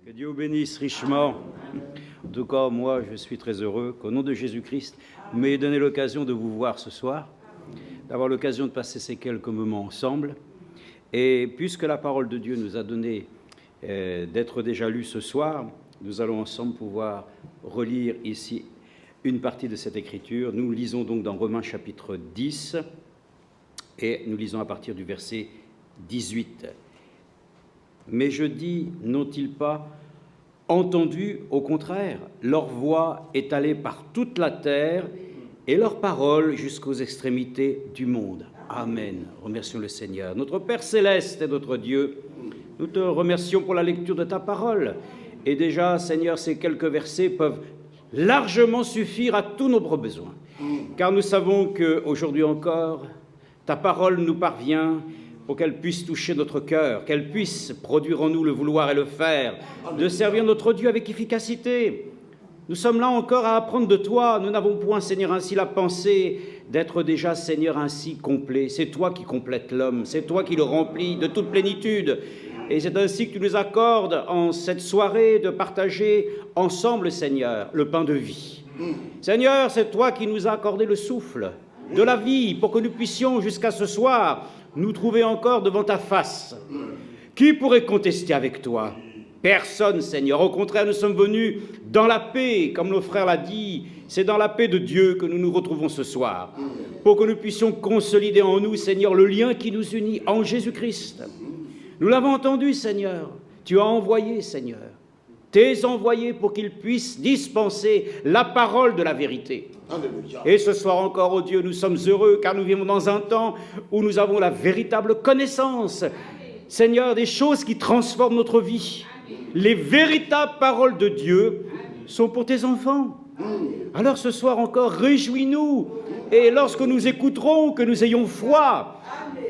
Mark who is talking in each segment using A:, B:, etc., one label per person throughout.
A: Que Dieu vous bénisse richement. En tout cas, moi, je suis très heureux qu'au nom de Jésus-Christ, m'ait donné l'occasion de vous voir ce soir, d'avoir l'occasion de passer ces quelques moments ensemble. Et puisque la parole de Dieu nous a donné d'être déjà lue ce soir, nous allons ensemble pouvoir relire ici une partie de cette écriture. Nous lisons donc dans Romains chapitre 10 et nous lisons à partir du verset 18. Mais je dis, n'ont-ils pas entendu? Au contraire, leur voix est allée par toute la terre et leur parole jusqu'aux extrémités du monde. Amen. Remercions le Seigneur. Notre Père céleste et notre Dieu, nous te remercions pour la lecture de ta parole. Et déjà, Seigneur, ces quelques versets peuvent largement suffire à tous nos besoins. Car nous savons qu'aujourd'hui encore, ta parole nous parvient pour qu'elle puisse toucher notre cœur, qu'elle puisse produire en nous le vouloir et le faire, de servir notre Dieu avec efficacité. Nous sommes là encore à apprendre de toi. Nous n'avons point, Seigneur, ainsi la pensée d'être déjà, Seigneur, ainsi complet. C'est toi qui complètes l'homme, c'est toi qui le remplis de toute plénitude. Et c'est ainsi que tu nous accordes en cette soirée de partager ensemble, Seigneur, le pain de vie. Seigneur, c'est toi qui nous as accordé le souffle de la vie pour que nous puissions jusqu'à ce soir nous trouver encore devant ta face. Qui pourrait contester avec toi? Personne, Seigneur. Au contraire, nous sommes venus dans la paix, comme nos frères l'ont dit. C'est dans la paix de Dieu que nous nous retrouvons ce soir, pour que nous puissions consolider en nous, Seigneur, le lien qui nous unit en Jésus-Christ. Nous l'avons entendu, Seigneur. Tu as envoyé, Seigneur, tes envoyés pour qu'ils puissent dispenser la parole de la vérité. Alléluia. Et ce soir encore, oh Dieu, nous sommes heureux car nous vivons dans un temps où nous avons la véritable connaissance, Seigneur, des choses qui transforment notre vie. Les véritables paroles de Dieu sont pour tes enfants. Alors ce soir encore, réjouis-nous. Et lorsque nous écouterons, que nous ayons foi,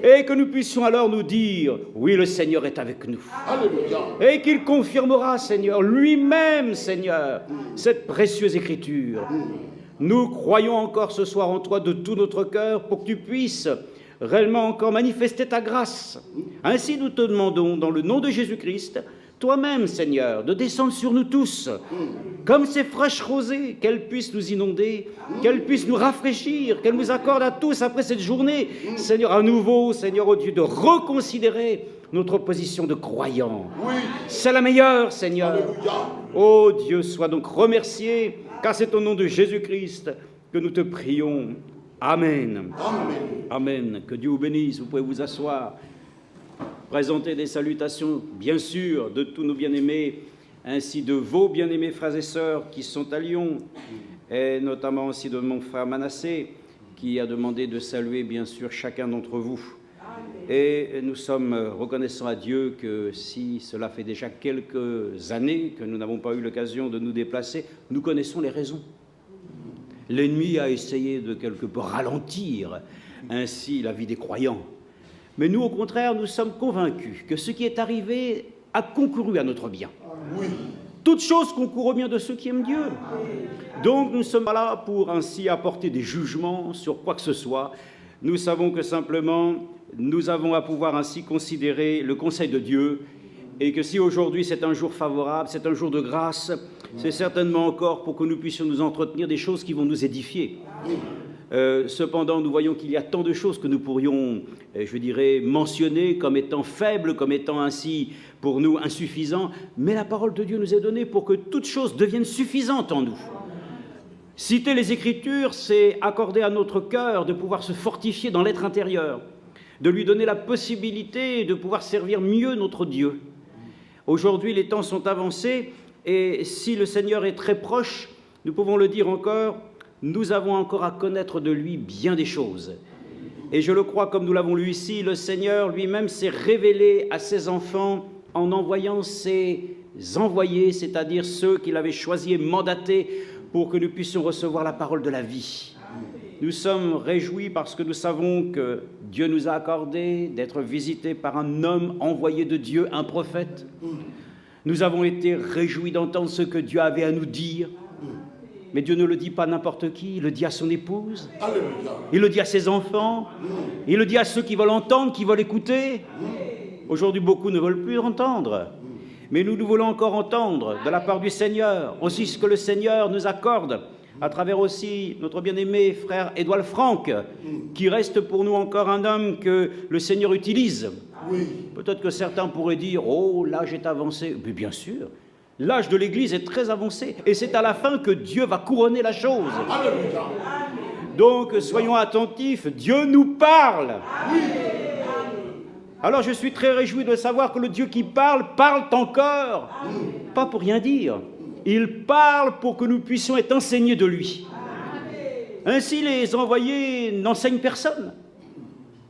A: et que nous puissions alors nous dire, oui, le Seigneur est avec nous. Alléluia. Et qu'il confirmera, Seigneur, lui-même, Seigneur, cette précieuse écriture. Nous croyons encore ce soir en toi de tout notre cœur pour que tu puisses réellement encore manifester ta grâce. Ainsi nous te demandons, dans le nom de Jésus-Christ, toi-même, Seigneur, de descendre sur nous tous, comme ces fraîches rosées, qu'elles puissent nous inonder, qu'elles puissent nous rafraîchir, qu'elles nous accordent à tous, après cette journée, Seigneur, à nouveau, Seigneur, oh Dieu, de reconsidérer notre position de croyants. Oui. C'est la meilleure, Seigneur. Alléluia. Oh Dieu, sois donc remercié, car c'est au nom de Jésus-Christ que nous te prions. Amen. Amen. Amen. Que Dieu vous bénisse. Vous pouvez vous asseoir. Présenter des salutations, bien sûr, de tous nos bien-aimés, ainsi de vos bien-aimés frères et sœurs qui sont à Lyon, et notamment aussi de mon frère Manassé, qui a demandé de saluer, bien sûr, chacun d'entre vous. Et nous sommes reconnaissants à Dieu que si cela fait déjà quelques années que nous n'avons pas eu l'occasion de nous déplacer, nous connaissons les raisons. L'ennemi a essayé de quelque peu ralentir ainsi la vie des croyants. Mais nous, au contraire, nous sommes convaincus que ce qui est arrivé a concouru à notre bien. Oui. Toute chose concourt au bien de ceux qui aiment Dieu. Donc nous ne sommes pas là pour ainsi apporter des jugements sur quoi que ce soit. Nous savons que simplement, nous avons à pouvoir ainsi considérer le conseil de Dieu et que si aujourd'hui c'est un jour favorable, c'est un jour de grâce, c'est certainement encore pour que nous puissions nous entretenir des choses qui vont nous édifier. Cependant, nous voyons qu'il y a tant de choses que nous pourrions, je dirais, mentionner comme étant faibles, comme étant ainsi pour nous insuffisants, mais la parole de Dieu nous est donnée pour que toute chose devienne suffisante en nous. Citer les Écritures, c'est accorder à notre cœur de pouvoir se fortifier dans l'être intérieur, de lui donner la possibilité de pouvoir servir mieux notre Dieu. Aujourd'hui, les temps sont avancés et si le Seigneur est très proche, nous pouvons le dire encore, nous avons encore à connaître de lui bien des choses. Et je le crois, comme nous l'avons lu ici, le Seigneur lui-même s'est révélé à ses enfants en envoyant ses envoyés, c'est-à-dire ceux qu'il avait choisis et mandatés pour que nous puissions recevoir la parole de la vie. Nous sommes réjouis parce que nous savons que Dieu nous a accordé d'être visités par un homme envoyé de Dieu, un prophète. Nous avons été réjouis d'entendre ce que Dieu avait à nous dire. Mais Dieu ne le dit pas à n'importe qui, il le dit à son épouse, il le dit à ses enfants, il le dit à ceux qui veulent entendre, qui veulent écouter. Aujourd'hui, beaucoup ne veulent plus entendre. Mais nous voulons encore entendre de la part du Seigneur aussi ce que le Seigneur nous accorde à travers aussi notre bien-aimé frère Édouard Franck, qui reste pour nous encore un homme que le Seigneur utilise. Oui. Peut-être que certains pourraient dire « Oh, l'âge est avancé ». Mais bien sûr, l'âge de l'Église est très avancé, et c'est à la fin que Dieu va couronner la chose. Alléluia. Donc, soyons attentifs, Dieu nous parle. Oui. Alors, je suis très réjoui de savoir que le Dieu qui parle encore, pas pour rien dire. Il parle pour que nous puissions être enseignés de lui. Ainsi, les envoyés n'enseignent personne.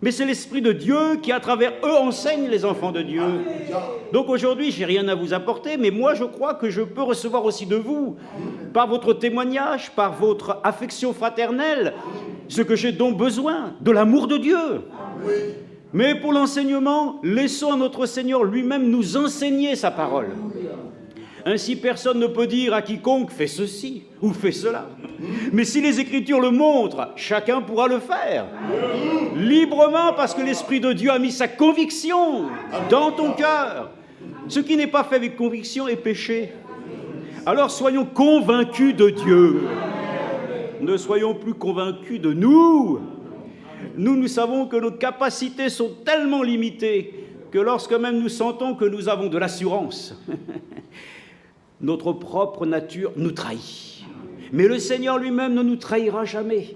A: Mais c'est l'Esprit de Dieu qui, à travers eux, enseigne les enfants de Dieu. Donc aujourd'hui, je n'ai rien à vous apporter, mais moi, je crois que je peux recevoir aussi de vous, par votre témoignage, par votre affection fraternelle, ce que j'ai donc besoin, de l'amour de Dieu. Mais pour l'enseignement, laissons à notre Seigneur lui-même nous enseigner sa parole. Ainsi, personne ne peut dire à quiconque « fais ceci » ou « fais cela ». Mais si les Écritures le montrent, chacun pourra le faire. Librement, parce que l'Esprit de Dieu a mis sa conviction dans ton cœur. Ce qui n'est pas fait avec conviction est péché. Alors soyons convaincus de Dieu. Ne soyons plus convaincus de nous. Nous savons que nos capacités sont tellement limitées que lorsque même nous sentons que nous avons de l'assurance, notre propre nature nous trahit. Mais le Seigneur lui-même ne nous trahira jamais.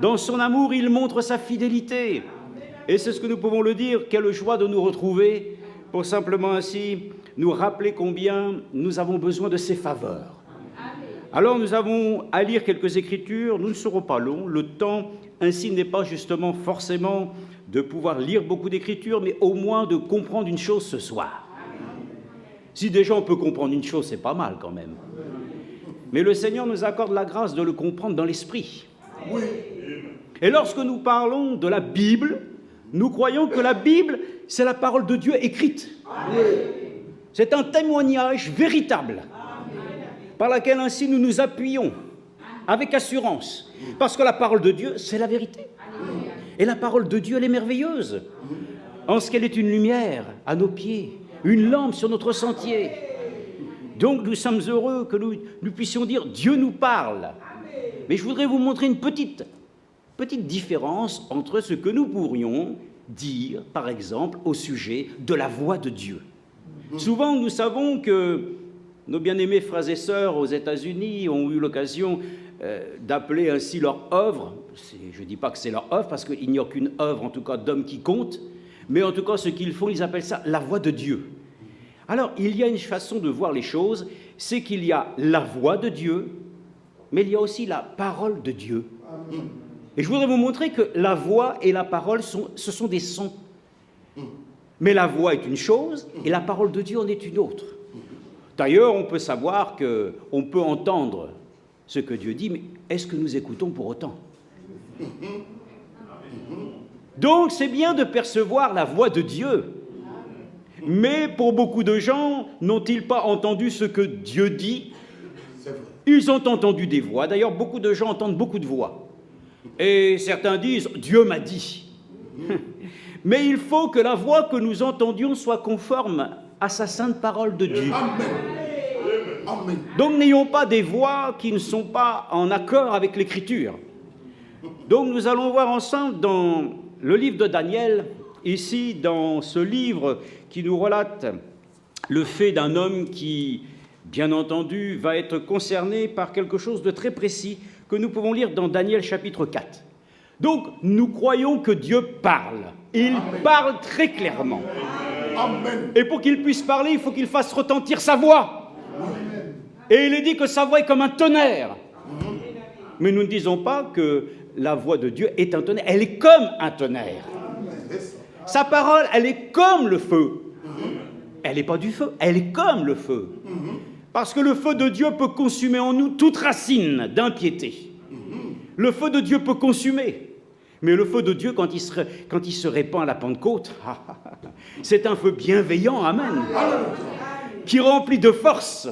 A: Dans son amour, il montre sa fidélité. Et c'est ce que nous pouvons le dire, quelle joie de nous retrouver pour simplement ainsi nous rappeler combien nous avons besoin de ses faveurs. Alors nous avons à lire quelques écritures, nous ne serons pas longs, le temps ainsi n'est pas justement forcément de pouvoir lire beaucoup d'écritures, mais au moins de comprendre une chose ce soir. Si déjà on peut comprendre une chose, c'est pas mal quand même. Mais le Seigneur nous accorde la grâce de le comprendre dans l'esprit. Oui. Et lorsque nous parlons de la Bible, nous croyons que la Bible, c'est la parole de Dieu écrite. Oui. C'est un témoignage véritable par laquelle ainsi nous nous appuyons avec assurance. Parce que la parole de Dieu, c'est la vérité. Et la parole de Dieu, elle est merveilleuse, en ce qu'elle est une lumière à nos pieds, une lampe sur notre sentier. Donc nous sommes heureux que nous puissions dire « Dieu nous parle ». Mais je voudrais vous montrer une petite différence entre ce que nous pourrions dire, par exemple, au sujet de la voix de Dieu. Souvent, nous savons que nos bien-aimés frères et sœurs aux États-Unis ont eu l'occasion d'appeler ainsi leur œuvre. Je ne dis pas que c'est leur œuvre, parce qu'il n'y a aucune œuvre, en tout cas, d'homme qui compte, mais en tout cas, ce qu'ils font, ils appellent ça la voix de Dieu. Alors, il y a une façon de voir les choses, c'est qu'il y a la voix de Dieu, mais il y a aussi la parole de Dieu. Et je voudrais vous montrer que la voix et la parole, ce sont des sons. Mais la voix est une chose, et la parole de Dieu en est une autre. D'ailleurs, on peut savoir qu'on peut entendre ce que Dieu dit, mais est-ce que nous écoutons pour autant? Donc, c'est bien de percevoir la voix de Dieu. Mais pour beaucoup de gens, n'ont-ils pas entendu ce que Dieu dit? Ils ont entendu des voix. D'ailleurs, beaucoup de gens entendent beaucoup de voix. Et certains disent « Dieu m'a dit ». Mais il faut que la voix que nous entendions soit conforme à sa sainte parole de Dieu. Amen. Donc n'ayons pas des voix qui ne sont pas en accord avec l'Écriture. Donc nous allons voir ensemble dans le livre de Daniel, ici dans ce livre qui nous relate le fait d'un homme qui, bien entendu, va être concerné par quelque chose de très précis que nous pouvons lire dans Daniel chapitre 4. Donc nous croyons que Dieu parle. Il parle très clairement. Amen. Et pour qu'il puisse parler, il faut qu'il fasse retentir sa voix. Amen. Et il est dit que sa voix est comme un tonnerre. Mais nous ne disons pas que la voix de Dieu est un tonnerre. Elle est comme un tonnerre. Sa parole, elle est comme le feu. Elle n'est pas du feu, elle est comme le feu. Parce que le feu de Dieu peut consumer en nous toute racine d'impiété. Le feu de Dieu peut consumer. Mais le feu de Dieu, quand il se répand à la Pentecôte, c'est un feu bienveillant, amen, qui remplit de force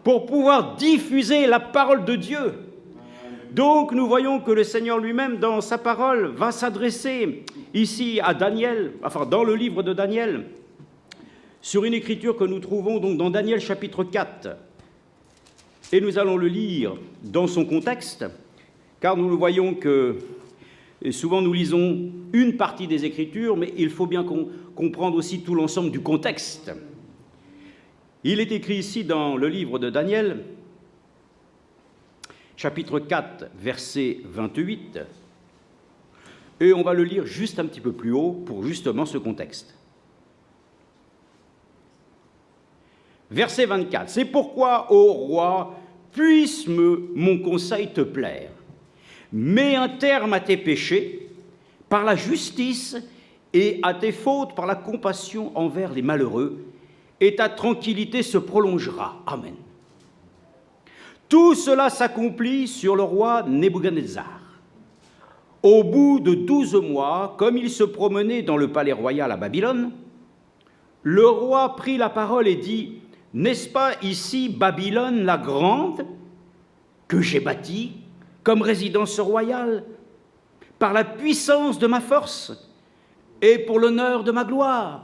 A: pour pouvoir diffuser la parole de Dieu. Donc nous voyons que le Seigneur lui-même, dans sa parole, va s'adresser ici à Daniel, enfin dans le livre de Daniel, sur une écriture que nous trouvons donc dans Daniel chapitre 4. Et nous allons le lire dans son contexte, car nous le voyons que souvent nous lisons une partie des Écritures, mais il faut bien comprendre aussi tout l'ensemble du contexte. Il est écrit ici dans le livre de Daniel, chapitre 4, verset 28, et on va le lire juste un petit peu plus haut pour justement ce contexte. Verset 24, « C'est pourquoi, ô roi, puisse mon conseil te plaire. Mets un terme à tes péchés par la justice et à tes fautes par la compassion envers les malheureux, et ta tranquillité se prolongera. » Amen. Tout cela s'accomplit sur le roi Nebuchadnezzar. Au bout de 12 mois, comme il se promenait dans le palais royal à Babylone, le roi prit la parole et dit: « N'est-ce pas ici Babylone la grande, que j'ai bâtie comme résidence royale, par la puissance de ma force et pour l'honneur de ma gloire ?»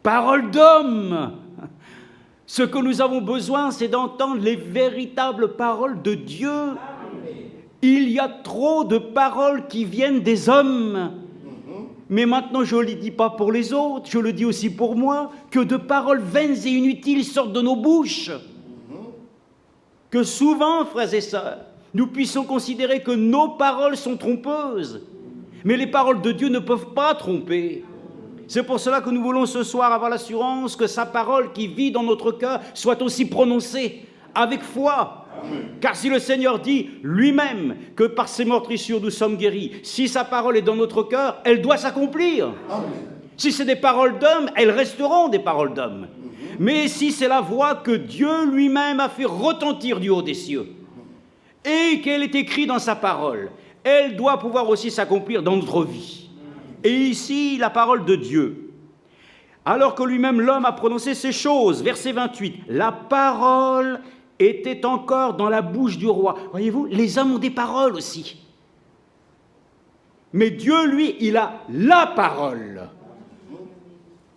A: Parole d'homme. Ce que nous avons besoin, c'est d'entendre les véritables paroles de Dieu. Il y a trop de paroles qui viennent des hommes. Mais maintenant, je ne le dis pas pour les autres, je le dis aussi pour moi, que de paroles vaines et inutiles sortent de nos bouches. Que souvent, frères et sœurs, nous puissions considérer que nos paroles sont trompeuses. Mais les paroles de Dieu ne peuvent pas tromper. C'est pour cela que nous voulons ce soir avoir l'assurance que sa parole qui vit dans notre cœur soit aussi prononcée avec foi. Amen. Car si le Seigneur dit lui-même que par ses meurtrissures nous sommes guéris, si sa parole est dans notre cœur, elle doit s'accomplir. Amen. Si c'est des paroles d'hommes, elles resteront des paroles d'hommes. Mais si c'est la voix que Dieu lui-même a fait retentir du haut des cieux et qu'elle est écrite dans sa parole, elle doit pouvoir aussi s'accomplir dans notre vie. Et ici, la parole de Dieu. Alors que lui-même, l'homme, a prononcé ces choses, verset 28, la parole était encore dans la bouche du roi. Voyez-vous, les hommes ont des paroles aussi. Mais Dieu, lui, il a la parole.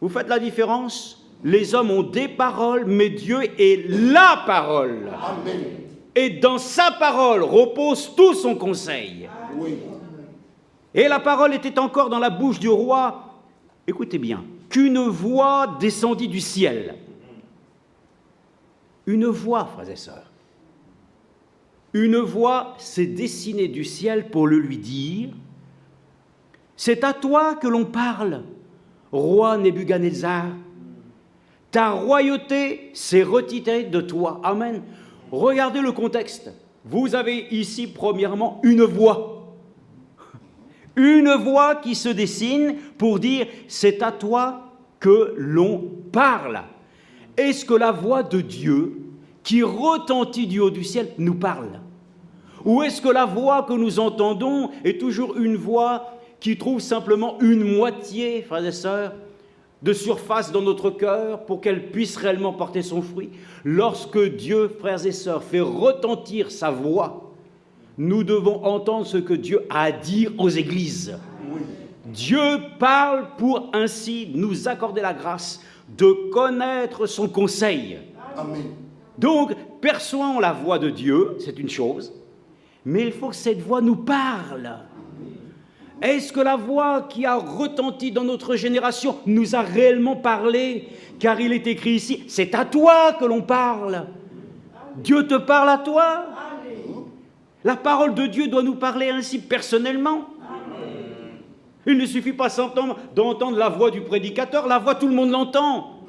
A: Vous faites la différence? Les hommes ont des paroles, mais Dieu est la parole. Amen. Et dans sa parole repose tout son conseil. Oui. Et la parole était encore dans la bouche du roi. Écoutez bien, qu'une voix descendit du ciel. Une voix, frères et sœurs. Une voix s'est dessinée du ciel pour le lui dire: c'est à toi que l'on parle, roi Nebuchadnezzar. Ta royauté s'est retirée de toi. Amen. Regardez le contexte. Vous avez ici, premièrement, une voix. Une voix qui se dessine pour dire « c'est à toi que l'on parle ». Est-ce que la voix de Dieu qui retentit du haut du ciel nous parle? Ou est-ce que la voix que nous entendons est toujours une voix qui trouve simplement une moitié, frères et sœurs, de surface dans notre cœur pour qu'elle puisse réellement porter son fruit? Lorsque Dieu, frères et sœurs, fait retentir sa voix, nous devons entendre ce que Dieu a à dire aux églises. Oui. Dieu parle pour ainsi nous accorder la grâce de connaître son conseil. Amen. Donc, perçoivons la voix de Dieu, c'est une chose, mais il faut que cette voix nous parle. Est-ce que la voix qui a retenti dans notre génération nous a réellement parlé? Car il est écrit ici, c'est à toi que l'on parle. Dieu te parle à toi. La parole de Dieu doit nous parler ainsi personnellement. Il ne suffit pas d'entendre la voix du prédicateur, la voix tout le monde l'entend.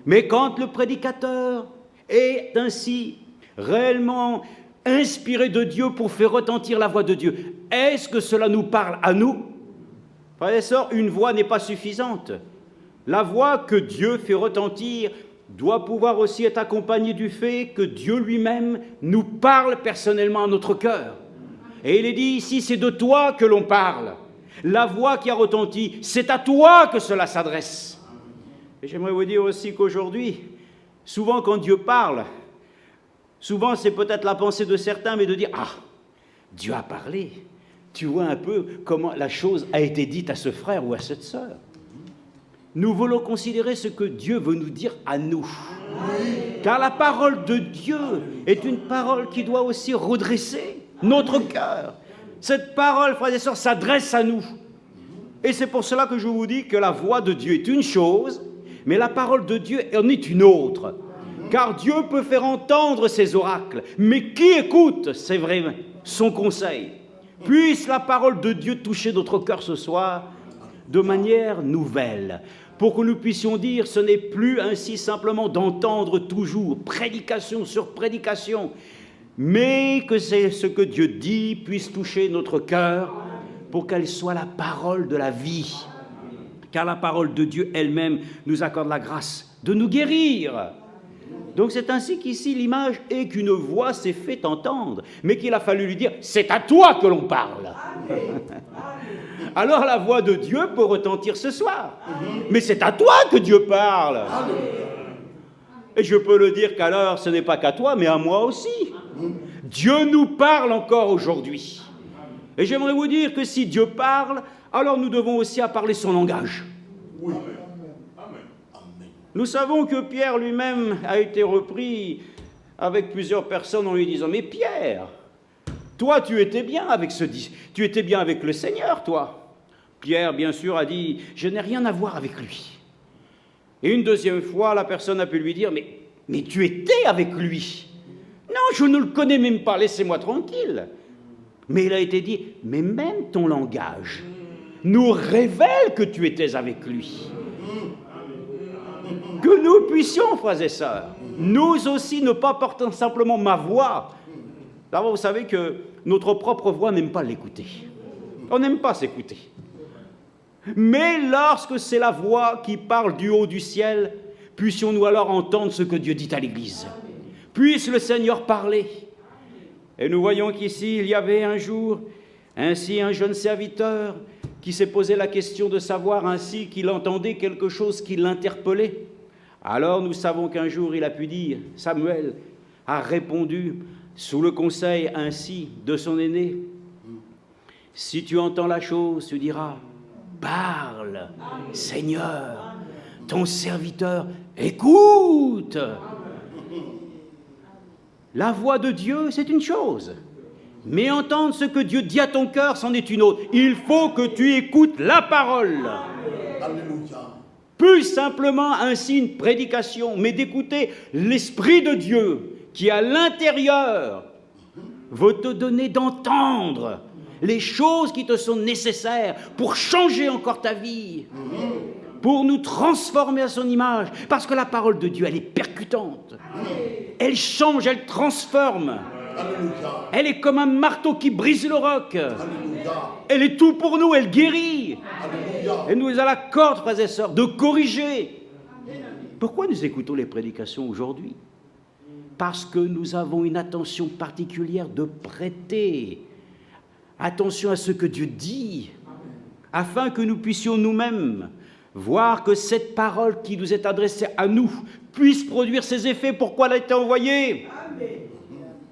A: Mais quand le prédicateur est ainsi réellement inspiré de Dieu pour faire retentir la voix de Dieu, est-ce que cela nous parle à nous? Frères et sœurs, une voix n'est pas suffisante. La voix que Dieu fait retentir doit pouvoir aussi être accompagnée du fait que Dieu lui-même nous parle personnellement à notre cœur. Et il est dit ici, c'est de toi que l'on parle. La voix qui a retenti, c'est à toi que cela s'adresse. Et j'aimerais vous dire aussi qu'aujourd'hui, souvent quand Dieu parle, souvent c'est peut-être la pensée de certains, mais de dire « Ah, Dieu a parlé ». Tu vois un peu comment la chose a été dite à ce frère ou à cette sœur. nous voulons considérer ce que Dieu veut nous dire à nous. Car la parole de Dieu est une parole qui doit aussi redresser notre cœur. Cette parole, frères et sœurs, s'adresse à nous. Et c'est pour cela que je vous dis que la voix de Dieu est une chose, mais la parole de Dieu en est une autre. Car Dieu peut faire entendre ses oracles, mais qui écoute, c'est vrai, son conseil? Puisse la parole de Dieu toucher notre cœur ce soir de manière nouvelle, pour que nous puissions dire, ce n'est plus ainsi simplement d'entendre toujours prédication sur prédication, mais que c'est ce que Dieu dit puisse toucher notre cœur pour qu'elle soit la parole de la vie. Car la parole de Dieu elle-même nous accorde la grâce de nous guérir. Donc c'est ainsi qu'ici l'image est qu'une voix s'est fait entendre, mais qu'il a fallu lui dire, c'est à toi que l'on parle. Alors la voix de Dieu peut retentir ce soir, mais c'est à toi que Dieu parle. Et je peux le dire qu'alors ce n'est pas qu'à toi, mais à moi aussi. Dieu nous parle encore aujourd'hui. Et j'aimerais vous dire que si Dieu parle, alors nous devons aussi parler son langage.
B: Oui.
A: Nous savons que Pierre lui-même a été repris avec plusieurs personnes en lui disant « Mais Pierre, toi tu étais bien avec le Seigneur, toi ». Pierre, bien sûr, a dit « Je n'ai rien à voir avec lui ». Et une deuxième fois, la personne a pu lui dire « Mais tu étais avec lui ». « Non, je ne le connais même pas, laissez-moi tranquille ». Mais il a été dit « Mais même ton langage nous révèle que tu étais avec lui ». Que nous puissions, frères et sœurs, nous aussi ne pas porter simplement ma voix. D'abord, vous savez que notre propre voix n'aime pas l'écouter. On n'aime pas s'écouter. Mais lorsque c'est la voix qui parle du haut du ciel, puissions-nous alors entendre ce que Dieu dit à l'Église. Puisse le Seigneur parler. Et nous voyons qu'ici, il y avait un jour, ainsi un jeune serviteur qui s'est posé la question de savoir ainsi qu'il entendait quelque chose qui l'interpellait. Alors nous savons qu'un jour il a pu dire, Samuel a répondu sous le conseil ainsi de son aîné, si tu entends la chose, tu diras, parle, Seigneur, ton serviteur écoute. La voix de Dieu, c'est une chose, mais entendre ce que Dieu dit à ton cœur, c'en est une autre. Il faut que tu écoutes la parole.
B: Alléluia.
A: Plus simplement ainsi une prédication, mais d'écouter l'Esprit de Dieu qui, à l'intérieur, veut te donner d'entendre les choses qui te sont nécessaires pour changer encore ta vie, pour nous transformer à son image, parce que la parole de Dieu, elle est percutante. Elle change, elle transforme.
B: Alléluia.
A: Elle est comme un marteau qui brise le roc.
B: Alléluia.
A: Elle est tout pour nous, elle guérit.
B: Alléluia.
A: Elle nous a la corde, frères et sœurs, de corriger. Pourquoi nous écoutons les prédications aujourd'hui? Parce que nous avons une attention particulière de prêter attention à ce que Dieu dit, afin que nous puissions nous-mêmes voir que cette parole qui nous est adressée à nous puisse produire ses effets. Pourquoi elle a été envoyée?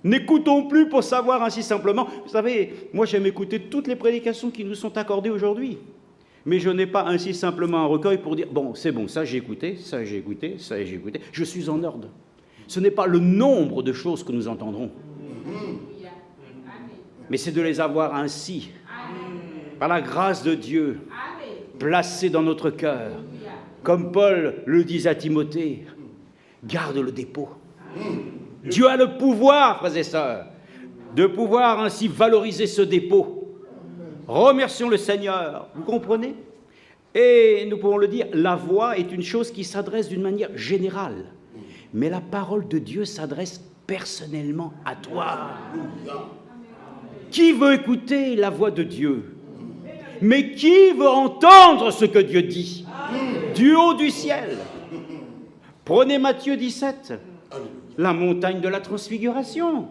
A: N'écoutons plus pour savoir ainsi simplement. Vous savez, moi j'aime écouter toutes les prédications qui nous sont accordées aujourd'hui. Mais je n'ai pas ainsi simplement un recueil pour dire, bon, c'est bon, ça j'ai écouté, ça j'ai écouté, ça j'ai écouté. Je suis en ordre. Ce n'est pas le nombre de choses que nous entendrons, mais c'est de les avoir ainsi, par la grâce de Dieu, placées dans notre cœur. Comme Paul le disait à Timothée, garde le dépôt. Dieu a le pouvoir, frères et sœurs, de pouvoir ainsi valoriser ce dépôt. Remercions le Seigneur, vous comprenez? Et nous pouvons le dire, la voix est une chose qui s'adresse d'une manière générale, mais la parole de Dieu s'adresse personnellement à toi. Qui veut écouter la voix de Dieu? Mais qui veut entendre ce que Dieu dit du haut du ciel? Prenez Matthieu 17. La montagne de la transfiguration.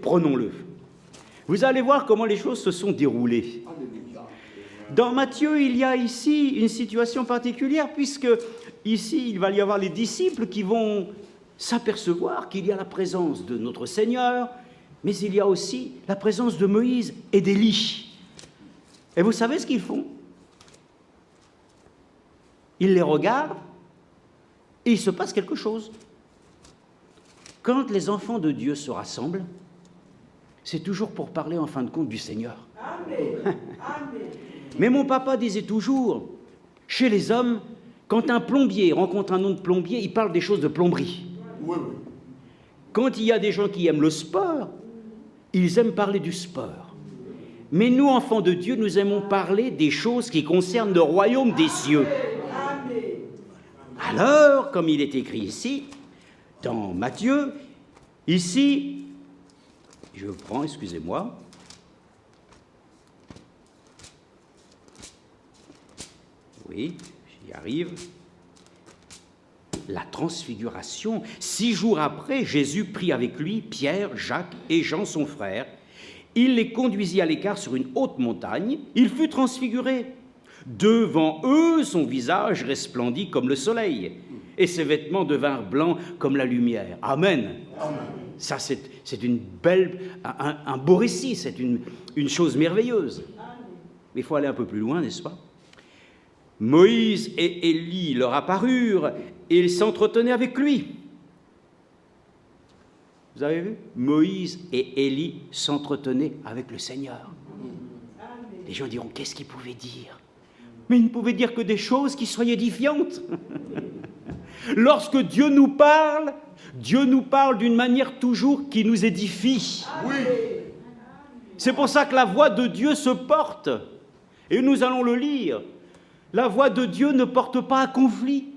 A: Prenons-le. Vous allez voir comment les choses se sont déroulées. Dans Matthieu, il y a ici une situation particulière, puisque ici, il va y avoir les disciples qui vont s'apercevoir qu'il y a la présence de notre Seigneur, mais il y a aussi la présence de Moïse et d'Élie. Et vous savez ce qu'ils font? il les regarde et il se passe quelque chose. Quand les enfants de Dieu se rassemblent, c'est toujours pour parler en fin de compte du Seigneur. Amen. Mais mon papa disait toujours, chez les hommes, quand un plombier rencontre un autre plombier, il parle des choses de plomberie.
B: Oui, oui.
A: Quand il y a des gens qui aiment le sport, ils aiment parler du sport. Mais nous, enfants de Dieu, nous aimons parler des choses qui concernent le royaume des cieux. Alors, comme il est écrit ici, dans Matthieu, ici, je prends, excusez-moi, oui, j'y arrive. La transfiguration. 6 jours après, Jésus prit avec lui Pierre, Jacques et Jean, son frère. Il les conduisit à l'écart sur une haute montagne. Il fut transfiguré. Devant eux, son visage resplendit comme le soleil, et ses vêtements devinrent blancs comme la lumière. Amen.
B: Amen.
A: Ça, c'est une belle, un beau récit, c'est une chose merveilleuse. Mais il faut aller un peu plus loin, n'est-ce pas? Moïse et Élie leur apparurent et ils s'entretenaient avec lui. Vous avez vu? Moïse et Élie s'entretenaient avec le Seigneur. Les gens diront, qu'est-ce qu'ils pouvaient dire? Mais ils ne pouvaient dire que des choses qui soient édifiantes. Lorsque Dieu nous parle d'une manière toujours qui nous édifie.
B: Oui.
A: C'est pour ça que la voix de Dieu se porte. Et nous allons le lire. La voix de Dieu ne porte pas à conflit.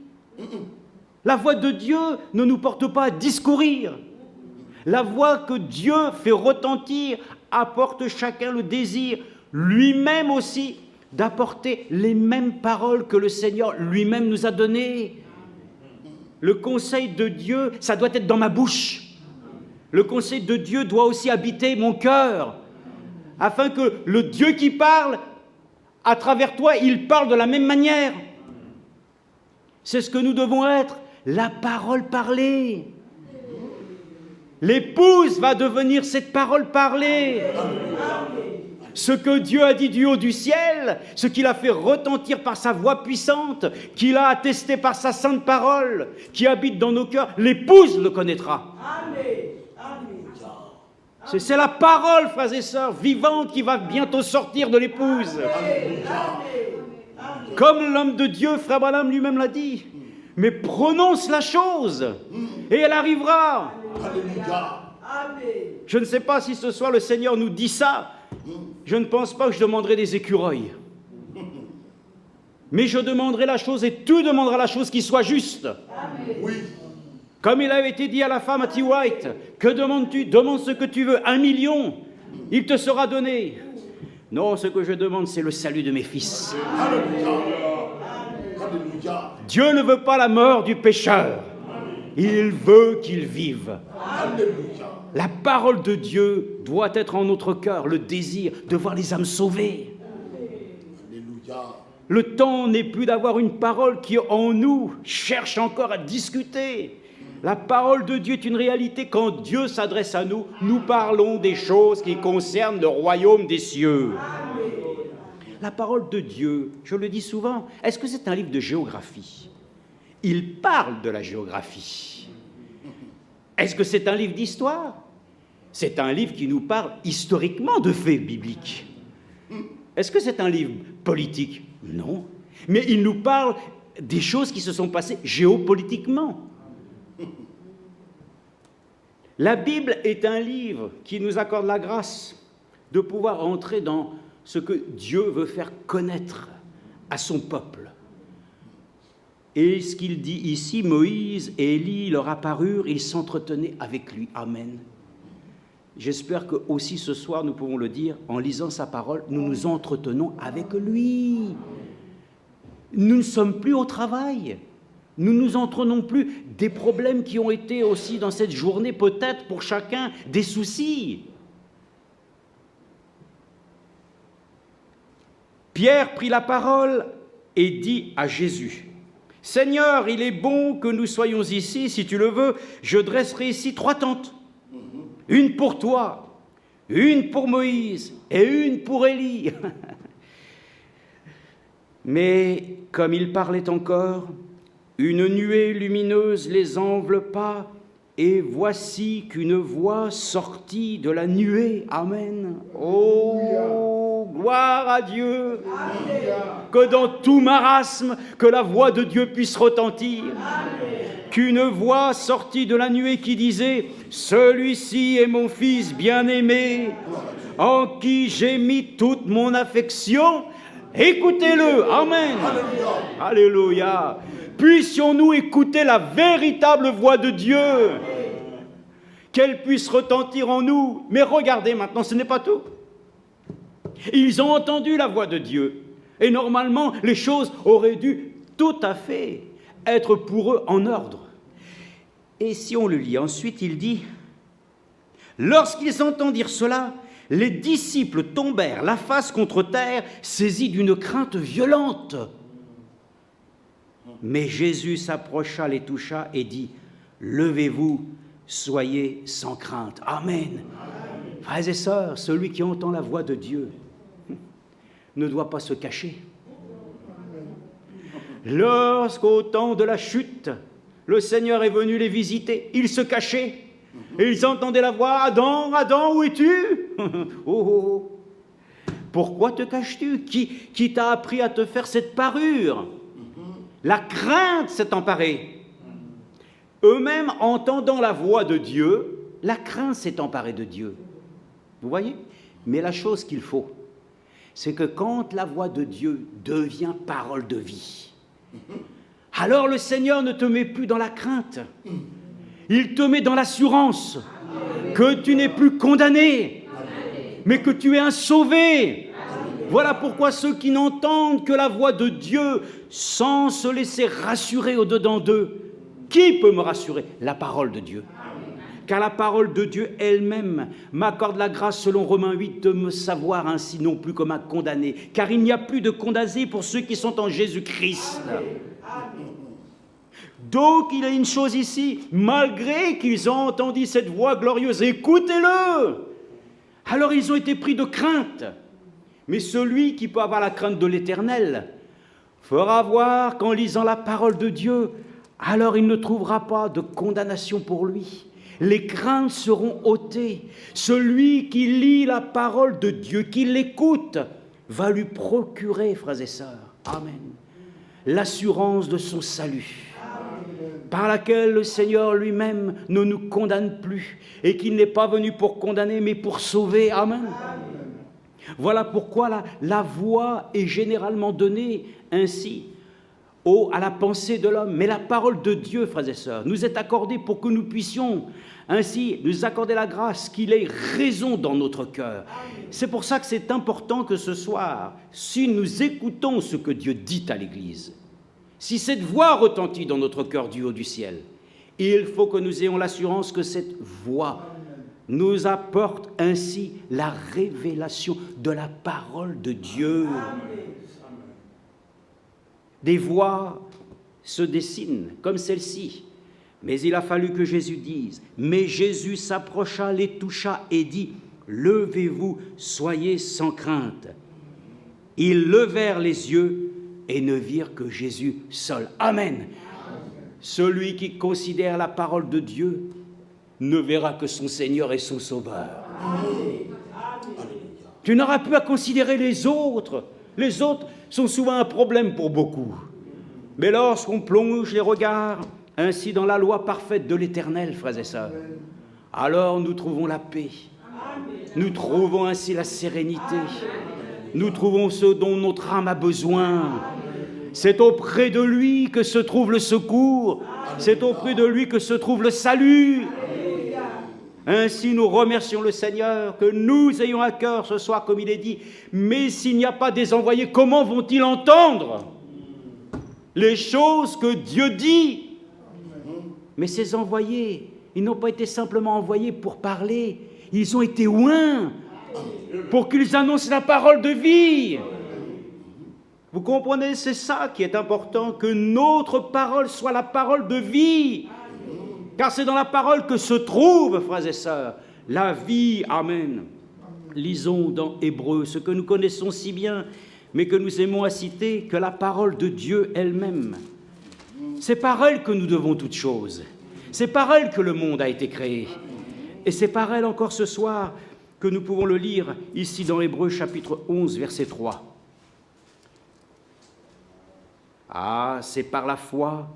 A: La voix de Dieu ne nous porte pas à discourir. La voix que Dieu fait retentir apporte chacun le désir, lui-même aussi, d'apporter les mêmes paroles que le Seigneur lui-même nous a données. Le conseil de Dieu, ça doit être dans ma bouche. Le conseil de Dieu doit aussi habiter mon cœur, afin que le Dieu qui parle, à travers toi, il parle de la même manière. C'est ce que nous devons être, la parole parlée. L'épouse va devenir cette parole parlée. Ce que Dieu a dit du haut du ciel, ce qu'il a fait retentir par sa voix puissante, qu'il a attesté par sa sainte parole, qui habite dans nos cœurs, l'épouse le connaîtra. C'est la parole, frères et sœurs, vivante qui va bientôt sortir de l'épouse. Comme l'homme de Dieu, frère Branham lui-même l'a dit. Mais prononce la chose et elle arrivera.
B: Alléluia.
A: Je ne sais pas si ce soir le Seigneur nous dit ça. Je ne pense pas que je demanderai des écureuils. Mais je demanderai la chose et tu demanderas la chose qui soit juste.
B: Oui.
A: Comme il avait été dit à la femme à T. White, que demandes-tu? Demande ce que tu veux, 1 million, il te sera donné. Non, ce que je demande, c'est le salut de mes fils.
B: Alléluia. Alléluia.
A: Dieu ne veut pas la mort du pécheur. Il veut qu'il vive.
B: Alléluia.
A: La parole de Dieu doit être en notre cœur, le désir de voir les âmes sauvées.
B: Alléluia.
A: Le temps n'est plus d'avoir une parole qui, en nous, cherche encore à discuter. La parole de Dieu est une réalité. Quand Dieu s'adresse à nous, nous parlons des choses qui concernent le royaume des cieux. La parole de Dieu, je le dis souvent, est-ce que c'est un livre de géographie? Il parle de la géographie. Est-ce que c'est un livre d'histoire? C'est un livre qui nous parle historiquement de faits bibliques. Est-ce que c'est un livre politique? Non. Mais il nous parle des choses qui se sont passées géopolitiquement. La Bible est un livre qui nous accorde la grâce de pouvoir entrer dans ce que Dieu veut faire connaître à son peuple. Et ce qu'il dit ici, Moïse et Élie leur apparurent, ils s'entretenaient avec lui. Amen. J'espère que aussi ce soir, nous pouvons le dire, en lisant sa parole, nous nous entretenons avec lui. Nous ne sommes plus au travail. Nous ne nous entraînons plus des problèmes qui ont été aussi dans cette journée, peut-être pour chacun, des soucis. Pierre prit la parole et dit à Jésus, « Seigneur, il est bon que nous soyons ici, si tu le veux, je dresserai ici 3 tentes. Une pour toi, une pour Moïse et une pour Élie. » Mais comme il parlait encore, une nuée lumineuse les enveloppa, et voici qu'une voix sortit de la nuée. Amen. Oh, gloire à Dieu. Que dans tout marasme, que la voix de Dieu puisse retentir. Qu'une voix sortit de la nuée qui disait « Celui-ci est mon fils bien-aimé, en qui j'ai mis toute mon affection. Écoutez-le. » Amen. Alléluia. Puissions-nous écouter la véritable voix de Dieu, qu'elle puisse retentir en nous. Mais regardez maintenant, ce n'est pas tout. Ils ont entendu la voix de Dieu. Et normalement, les choses auraient dû tout à fait être pour eux en ordre. Et si on le lit ensuite, il dit « Lorsqu'ils entendirent cela, les disciples tombèrent la face contre terre, saisis d'une crainte violente. Mais Jésus s'approcha, les toucha et dit « Levez-vous, soyez sans crainte. » Amen. Frères et sœurs, celui qui entend la voix de Dieu ne doit pas se cacher. Lorsqu'au temps de la chute, le Seigneur est venu les visiter, ils se cachaient. Et ils entendaient la voix « Adam, Adam, où es-tu » Oh. Pourquoi te caches-tu ? Qui t'a appris à te faire cette parure ? La crainte s'est emparée. Eux-mêmes, entendant la voix de Dieu, la crainte s'est emparée de Dieu. Vous voyez ? Mais la chose qu'il faut, c'est que quand la voix de Dieu devient parole de vie, alors le Seigneur ne te met plus dans la crainte. Il te met dans l'assurance que tu n'es plus condamné, mais que tu es un sauvé. Voilà pourquoi ceux qui n'entendent que la voix de Dieu sans se laisser rassurer au-dedans d'eux, qui peut me rassurer ? La parole de Dieu. Car la parole de Dieu elle-même m'accorde la grâce, selon Romains 8, de me savoir ainsi non plus comme un condamné. Car il n'y a plus de condamné pour ceux qui sont en Jésus-Christ. Donc il y a une chose ici, malgré qu'ils ont entendu cette voix glorieuse, écoutez-le. Alors ils ont été pris de crainte. Mais celui qui peut avoir la crainte de l'Éternel fera voir qu'en lisant la parole de Dieu, alors il ne trouvera pas de condamnation pour lui. Les craintes seront ôtées. Celui qui lit la parole de Dieu, qui l'écoute, va lui procurer, frères et sœurs, amen, l'assurance de son salut, par laquelle le Seigneur lui-même ne nous condamne plus, et qu'il n'est pas venu pour condamner, mais pour sauver, amen. Voilà pourquoi la voix est généralement donnée ainsi à la pensée de l'homme. Mais la parole de Dieu, frères et sœurs, nous est accordée pour que nous puissions ainsi nous accorder la grâce qu'il ait raison dans notre cœur. C'est pour ça que c'est important que ce soir, si nous écoutons ce que Dieu dit à l'Église, si cette voix retentit dans notre cœur du haut du ciel, il faut que nous ayons l'assurance que cette voix nous apporte ainsi la révélation de la parole de Dieu. Des voix se dessinent comme celle-ci, mais il a fallu que Jésus dise. Mais Jésus s'approcha, les toucha et dit « Levez-vous, soyez sans crainte. » Ils levèrent les yeux et ne virent que Jésus seul. Amen. Celui qui considère la parole de Dieu ne verra que son Seigneur et son Sauveur. Tu n'auras plus à considérer les autres. Les autres sont souvent un problème pour beaucoup. Mais lorsqu'on plonge les regards ainsi dans la loi parfaite de l'Éternel, frères et sœurs, alors nous trouvons la paix. Nous trouvons ainsi la sérénité. Nous trouvons ce dont notre âme a besoin. C'est auprès de lui que se trouve le secours. C'est auprès de lui que se trouve le salut. Ainsi, nous remercions le Seigneur que nous ayons à cœur ce soir, comme il est dit, mais s'il n'y a pas des envoyés, comment vont-ils entendre les choses que Dieu dit? Mais ces envoyés, ils n'ont pas été simplement envoyés pour parler, ils ont été oints pour qu'ils annoncent la parole de vie. Vous comprenez, c'est ça qui est important, que notre parole soit la parole de vie. Car c'est dans la parole que se trouve, frères et sœurs, la vie. Amen. Lisons dans Hébreux, ce que nous connaissons si bien, mais que nous aimons à citer que la parole de Dieu elle-même. C'est par elle que nous devons toutes choses. C'est par elle que le monde a été créé. Et c'est par elle encore ce soir que nous pouvons le lire ici dans Hébreux chapitre 11, verset 3. Ah, c'est par la foi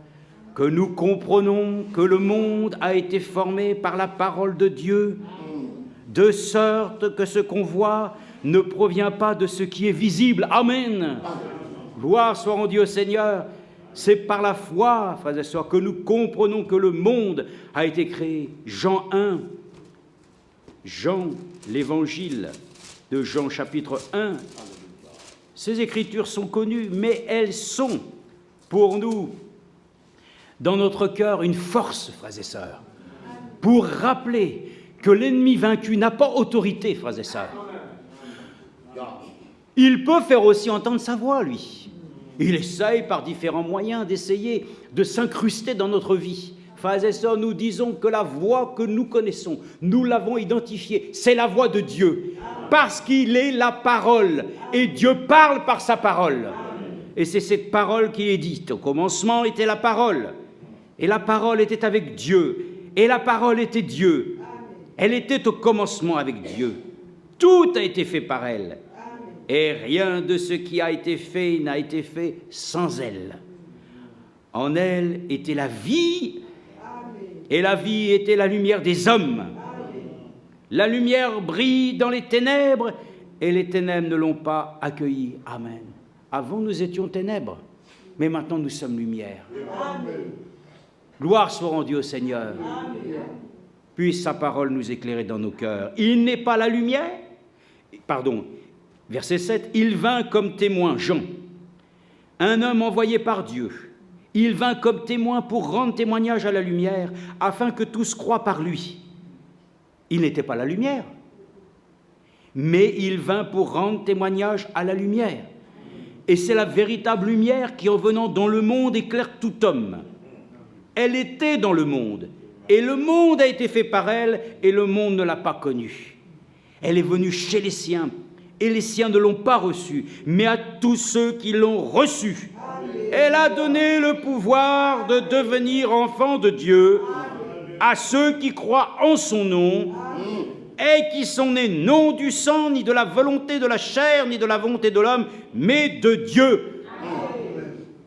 A: que nous comprenons que le monde a été formé par la parole de Dieu, de sorte que ce qu'on voit ne provient pas de ce qui est visible. Amen. Gloire soit rendue au Seigneur. C'est par la foi, frères et sœurs, que nous comprenons que le monde a été créé. Jean 1, Jean, l'évangile de Jean chapitre 1. Ces écritures sont connues, mais elles sont pour nous, dans notre cœur, une force, frères et sœurs, pour rappeler que l'ennemi vaincu n'a pas autorité, frères et sœurs. Il peut faire aussi entendre sa voix, lui. Il essaye par différents moyens d'essayer de s'incruster dans notre vie. Frères et sœurs, nous disons que la voix que nous connaissons, nous l'avons identifiée, c'est la voix de Dieu, parce qu'il est la parole, et Dieu parle par sa parole. Et c'est cette parole qui est dite. Au commencement était la parole, et la parole était avec Dieu, et la parole était Dieu. Elle était au commencement avec Dieu. Tout a été fait par elle. Et rien de ce qui a été fait n'a été fait sans elle. En elle était la vie, et la vie était la lumière des hommes. La lumière brille dans les ténèbres, et les ténèbres ne l'ont pas accueillie. Amen. Avant, nous étions ténèbres, mais maintenant, nous sommes lumière. Amen. Gloire soit rendue au Seigneur. Amen. Puisse sa parole nous éclairer dans nos cœurs. Il n'est pas la lumière. Verset 7, il vint comme témoin, Jean, un homme envoyé par Dieu. Il vint comme témoin pour rendre témoignage à la lumière, afin que tous croient par lui. Il n'était pas la lumière, mais il vint pour rendre témoignage à la lumière. Et c'est la véritable lumière qui, en venant dans le monde, éclaire tout homme. Elle était dans le monde, et le monde a été fait par elle, et le monde ne l'a pas connue. Elle est venue chez les siens, et les siens ne l'ont pas reçue, mais à tous ceux qui l'ont reçue. Elle a donné le pouvoir de devenir enfants de Dieu à ceux qui croient en son nom et qui sont nés non du sang, ni de la volonté de la chair, ni de la volonté de l'homme, mais de Dieu.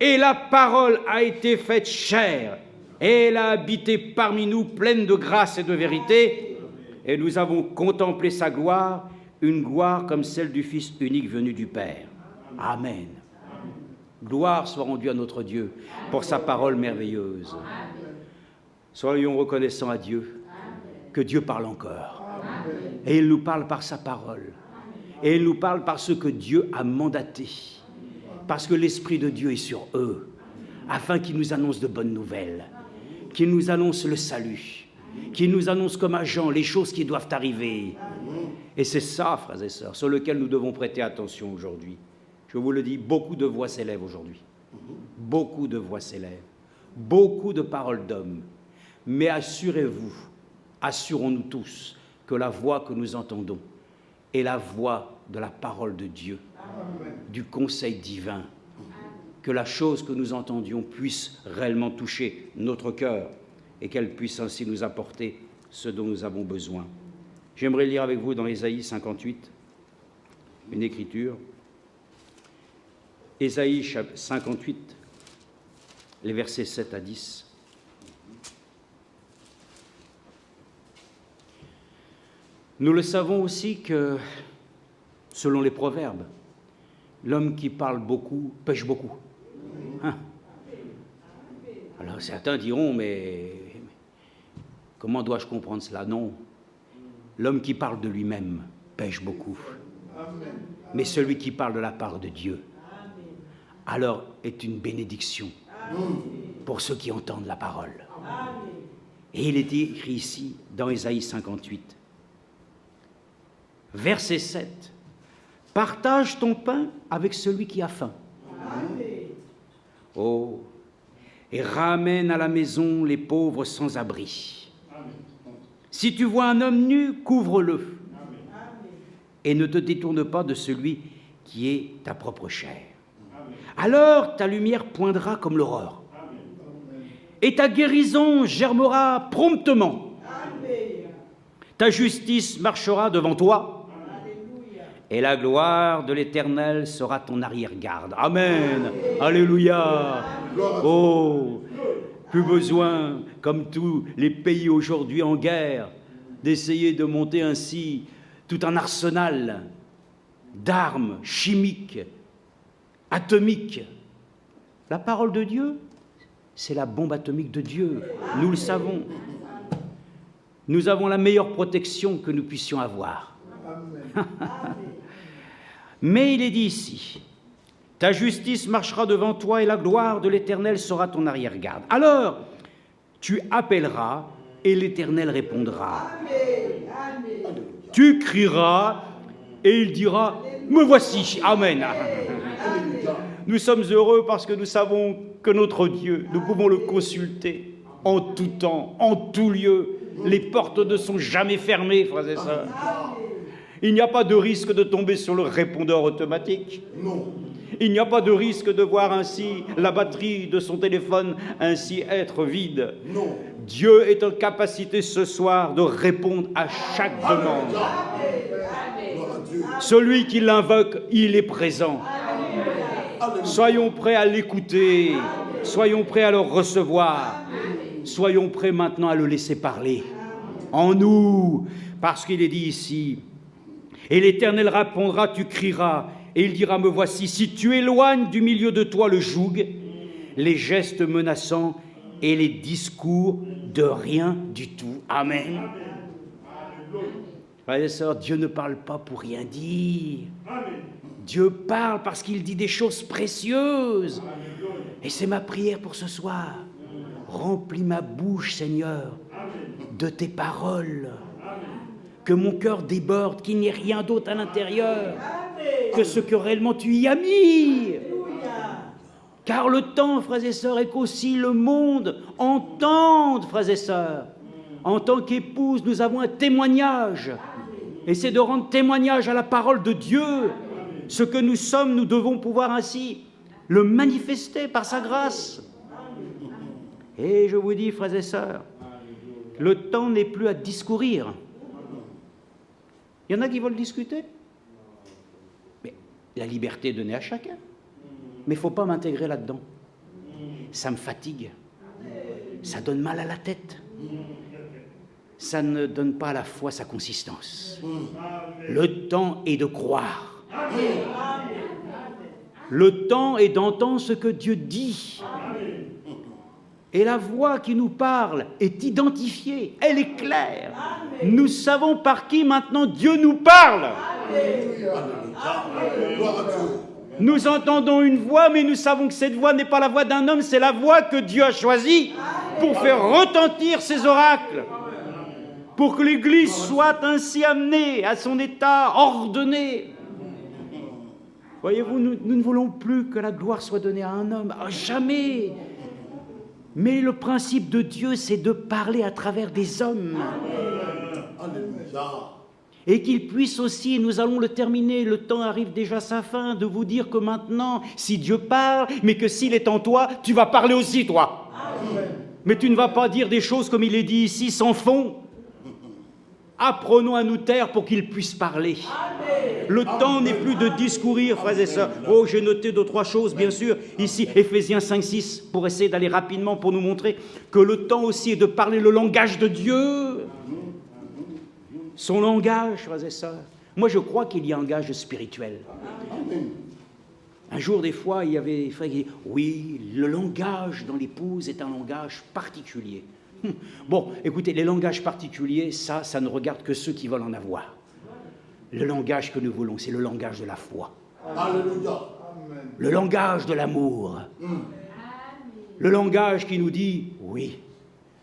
A: Et la parole a été faite chair, et elle a habité parmi nous pleine de grâce et de vérité, et nous avons contemplé sa gloire, une gloire comme celle du Fils unique venu du Père. Amen. Gloire soit rendue à notre Dieu pour sa parole merveilleuse. Soyons reconnaissants à Dieu que Dieu parle encore. Et il nous parle par sa parole. Et il nous parle par ce que Dieu a mandaté. Parce que l'Esprit de Dieu est sur eux, afin qu'il nous annonce de bonnes nouvelles, qu'il nous annonce le salut, qu'il nous annonce comme agents les choses qui doivent arriver. Et c'est ça, frères et sœurs, sur lequel nous devons prêter attention aujourd'hui. Je vous le dis, beaucoup de voix s'élèvent aujourd'hui. Beaucoup de voix s'élèvent. Beaucoup de paroles d'hommes. Mais assurez-vous, assurons-nous tous que la voix que nous entendons est la voix de la parole de Dieu, du conseil divin. Que la chose que nous entendions puisse réellement toucher notre cœur et qu'elle puisse ainsi nous apporter ce dont nous avons besoin. J'aimerais lire avec vous dans Ésaïe 58, une écriture. Ésaïe 58, les versets 7 à 10. Nous le savons aussi que, selon les proverbes, l'homme qui parle beaucoup pêche beaucoup. Hein? Alors certains diront, mais comment dois-je comprendre cela? Non. L'homme qui parle de lui-même pêche beaucoup. Mais celui qui parle de la part de Dieu, alors est une bénédiction pour ceux qui entendent la parole. Et il est écrit ici, dans Ésaïe 58, verset 7, « Partage ton pain avec celui qui a faim. » Oh, et ramène à la maison les pauvres sans abri. Si tu vois un homme nu, couvre-le. Et ne te détourne pas de celui qui est ta propre chair. Alors ta lumière poindra comme l'aurore, et ta guérison germera promptement. Ta justice marchera devant toi, et la gloire de l'Éternel sera ton arrière-garde. Amen. Alléluia. Oh, plus besoin, comme tous les pays aujourd'hui en guerre, d'essayer de monter ainsi tout un arsenal d'armes chimiques, atomiques. La parole de Dieu, c'est la bombe atomique de Dieu. Nous le savons. Nous avons la meilleure protection que nous puissions avoir. Mais il est dit ici, ta justice marchera devant toi et la gloire de l'Éternel sera ton arrière-garde. Alors, tu appelleras et l'Éternel répondra. Tu crieras et il dira, me voici. Amen. Nous sommes heureux parce que nous savons que notre Dieu, nous pouvons le consulter en tout temps, en tout lieu. Les portes ne sont jamais fermées, frères et sœurs. Il n'y a pas de risque de tomber sur le répondeur automatique.
B: Non.
A: Il n'y a pas de risque de voir ainsi la batterie de son téléphone ainsi être vide.
B: Non.
A: Dieu est en capacité ce soir de répondre à chaque demande. Celui qui l'invoque, il est présent. Soyons prêts à l'écouter. Soyons prêts à le recevoir. Soyons prêts maintenant à le laisser parler en nous, parce qu'il est dit ici, et l'Éternel répondra, tu crieras, et il dira, me voici, si tu éloignes du milieu de toi le joug, les gestes menaçants et les discours de rien du tout. Amen. Frères et sœurs, Dieu ne parle pas pour rien dire. Dieu parle parce qu'il dit des choses précieuses. Et c'est ma prière pour ce soir. Remplis ma bouche, Seigneur, de tes paroles. Que mon cœur déborde, qu'il n'y ait rien d'autre à l'intérieur que ce que réellement tu y as mis. Car le temps, frères et sœurs, est qu'aussi le monde entende, frères et sœurs. En tant qu'épouse, nous avons un témoignage. Et c'est de rendre témoignage à la parole de Dieu. Ce que nous sommes, nous devons pouvoir ainsi le manifester par sa grâce. Et je vous dis, frères et sœurs, le temps n'est plus à discourir. Il y en a qui veulent discuter. Mais la liberté est donnée à chacun. Mais il ne faut pas m'intégrer là-dedans. Ça me fatigue. Ça donne mal à la tête. Ça ne donne pas à la foi sa consistance. Le temps est de croire. Le temps est d'entendre ce que Dieu dit. Et la voix qui nous parle est identifiée, elle est claire. Nous savons par qui maintenant Dieu nous parle. Nous entendons une voix, mais nous savons que cette voix n'est pas la voix d'un homme, c'est la voix que Dieu a choisie pour faire retentir ses oracles, pour que l'Église soit ainsi amenée à son état ordonné. Voyez-vous, nous ne voulons plus que la gloire soit donnée à un homme, jamais. Mais le principe de Dieu, c'est de parler à travers des hommes. Et qu'il puisse aussi, nous allons le terminer, le temps arrive déjà à sa fin, de vous dire que maintenant, si Dieu parle, mais que s'il est en toi, tu vas parler aussi, toi. Amen. Mais tu ne vas pas dire des choses, comme il est dit ici, sans fond. Apprenons à nous taire pour qu'il puisse parler. Amen. Le temps n'est plus de discourir, frères et sœurs. Oh, j'ai noté 2-3 choses, bien sûr. Ici, Éphésiens 5-6, pour essayer d'aller rapidement, pour nous montrer que le temps aussi est de parler le langage de Dieu. Son langage, frères et sœurs. Moi, je crois qu'il y a un langage spirituel. Un jour, des fois, il y avait des frères qui disaient « Oui, le langage dans l'épouse est un langage particulier. » Bon, écoutez, les langages particuliers, ça ne regarde que ceux qui veulent en avoir. Le langage que nous voulons, c'est le langage de la foi. Alléluia. Le langage de l'amour. Le langage qui nous dit « Oui,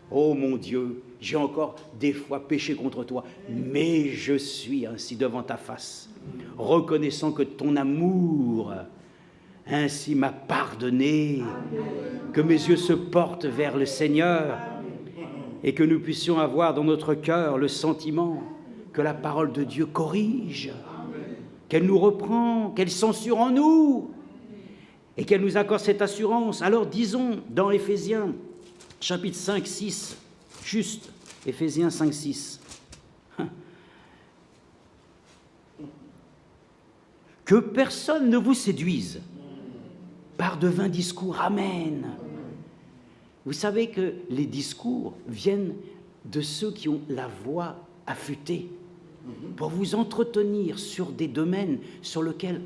A: oh mon Dieu, j'ai encore des fois péché contre toi, mais je suis ainsi devant ta face, reconnaissant que ton amour ainsi m'a pardonné, que mes yeux se portent vers le Seigneur, et que nous puissions avoir dans notre cœur le sentiment que la parole de Dieu corrige, qu'elle nous reprend, qu'elle censure en nous et qu'elle nous accorde cette assurance. Alors disons dans Éphésiens, chapitre 5, 6, juste, Éphésiens 5, 6, que personne ne vous séduise par de vains discours. Amen. Vous savez que les discours viennent de ceux qui ont la voix affûtée pour vous entretenir sur des domaines sur lesquels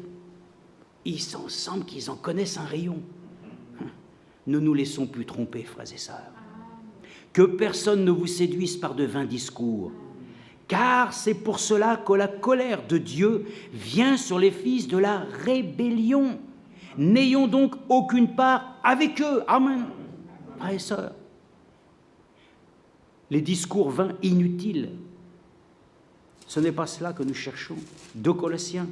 A: il semble qu'ils en connaissent un rayon. Ne nous laissons plus tromper, frères et sœurs. Que personne ne vous séduise par de vains discours, car c'est pour cela que la colère de Dieu vient sur les fils de la rébellion. N'ayons donc aucune part avec eux. Amen. Frères et sœurs, les discours vains inutiles, ce n'est pas cela que nous cherchons. 2 Colossiens.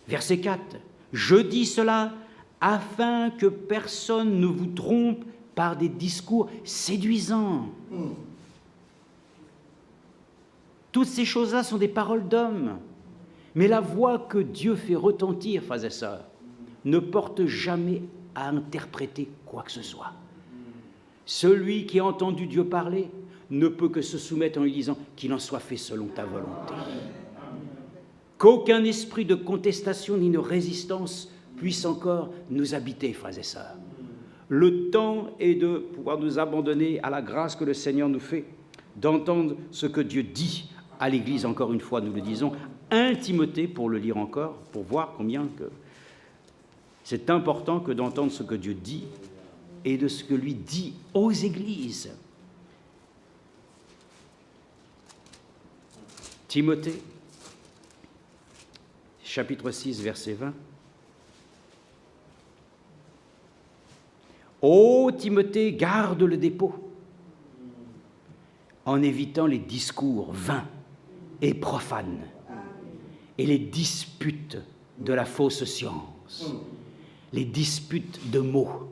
A: Verset 4. Je dis cela afin que personne ne vous trompe par des discours séduisants. Toutes ces choses-là sont des paroles d'hommes. Mais la voix que Dieu fait retentir, frères et sœurs, ne porte jamais à interpréter quoi que ce soit. Celui qui a entendu Dieu parler ne peut que se soumettre en lui disant qu'il en soit fait selon ta volonté. Qu'aucun esprit de contestation ni de résistance puisse encore nous habiter, frères et sœurs. Le temps est de pouvoir nous abandonner à la grâce que le Seigneur nous fait, d'entendre ce que Dieu dit à l'Église, encore une fois, nous le disons, 1 Timothée, pour le lire encore, pour voir combien que c'est important que d'entendre ce que Dieu dit et de ce que lui dit aux Églises. Timothée, chapitre 6, verset 20. Ô Timothée, garde le dépôt, en évitant les discours vains et profanes et les disputes de la fausse science, les disputes de mots,